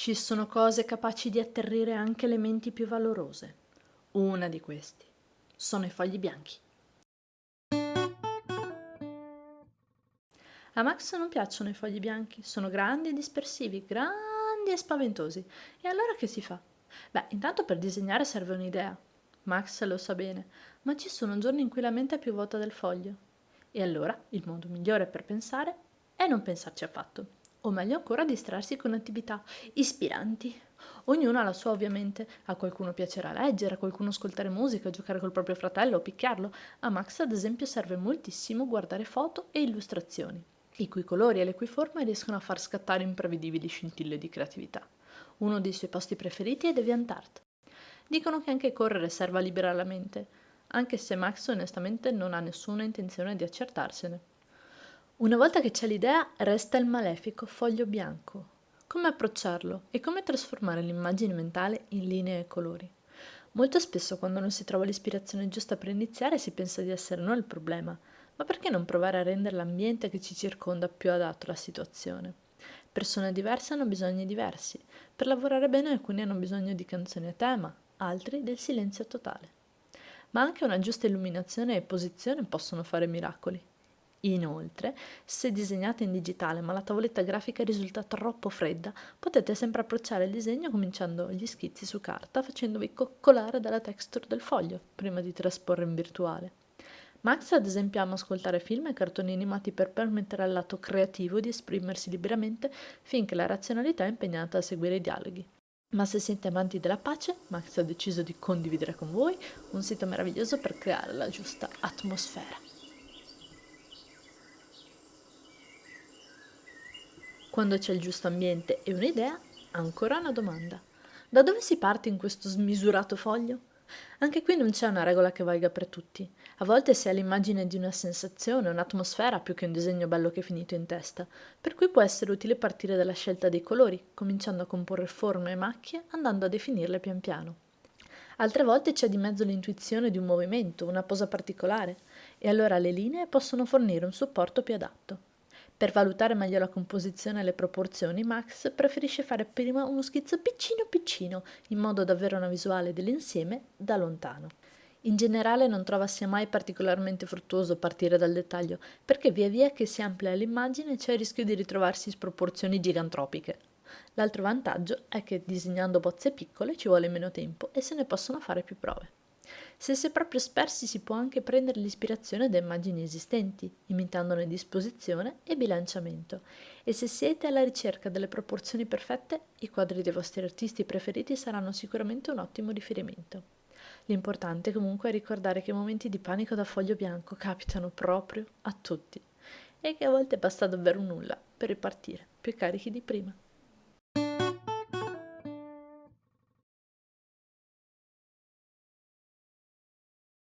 Ci sono cose capaci di atterrire anche le menti più valorose. Una di questi sono i fogli bianchi. A Max non piacciono i fogli bianchi, sono grandi e dispersivi, grandi e spaventosi. E allora che si fa? Beh, intanto per disegnare serve un'idea. Max lo sa bene, ma ci sono giorni in cui la mente è più vuota del foglio. E allora il modo migliore per pensare è non pensarci affatto. O meglio ancora distrarsi con attività ispiranti. Ognuno ha la sua ovviamente, a qualcuno piacerà leggere, a qualcuno ascoltare musica, giocare col proprio fratello o picchiarlo. A Max ad esempio serve moltissimo guardare foto e illustrazioni, i cui colori e le cui forme riescono a far scattare imprevedibili scintille di creatività. Uno dei suoi posti preferiti è DeviantArt. Dicono che anche correre serva a liberare la mente, anche se Max onestamente non ha nessuna intenzione di accertarsene. Una volta che c'è l'idea, resta il malefico foglio bianco. Come approcciarlo e come trasformare l'immagine mentale in linee e colori? Molto spesso quando non si trova l'ispirazione giusta per iniziare si pensa di essere noi il problema, ma perché non provare a rendere l'ambiente che ci circonda più adatto alla situazione? Persone diverse hanno bisogni diversi. Per lavorare bene alcuni hanno bisogno di canzoni a tema, altri del silenzio totale. Ma anche una giusta illuminazione e posizione possono fare miracoli. Inoltre, se disegnate in digitale ma la tavoletta grafica risulta troppo fredda, potete sempre approcciare il disegno cominciando gli schizzi su carta facendovi coccolare dalla texture del foglio prima di trasporre in virtuale. Max ad esempio ama ascoltare film e cartoni animati per permettere al lato creativo di esprimersi liberamente finché la razionalità è impegnata a seguire i dialoghi. Ma se siete amanti della pace, Max ha deciso di condividere con voi un sito meraviglioso per creare la giusta atmosfera. Quando c'è il giusto ambiente e un'idea, ancora una domanda. Da dove si parte in questo smisurato foglio? Anche qui non c'è una regola che valga per tutti. A volte si ha l'immagine di una sensazione, un'atmosfera più che un disegno bello che è finito in testa, per cui può essere utile partire dalla scelta dei colori, cominciando a comporre forme e macchie, andando a definirle pian piano. Altre volte c'è di mezzo l'intuizione di un movimento, una posa particolare, e allora le linee possono fornire un supporto più adatto. Per valutare meglio la composizione e le proporzioni, Max preferisce fare prima uno schizzo piccino piccino, in modo da avere una visuale dell'insieme da lontano. In generale non trova sia mai particolarmente fruttuoso partire dal dettaglio, perché via via che si amplia l'immagine c'è il rischio di ritrovarsi sproporzioni gigantropiche. L'altro vantaggio è che disegnando bozze piccole ci vuole meno tempo e se ne possono fare più prove. Se si è proprio spersi si può anche prendere l'ispirazione da immagini esistenti, imitandone disposizione e bilanciamento. E se siete alla ricerca delle proporzioni perfette, i quadri dei vostri artisti preferiti saranno sicuramente un ottimo riferimento. L'importante comunque è ricordare che i momenti di panico da foglio bianco capitano proprio a tutti e che a volte basta davvero nulla per ripartire più carichi di prima.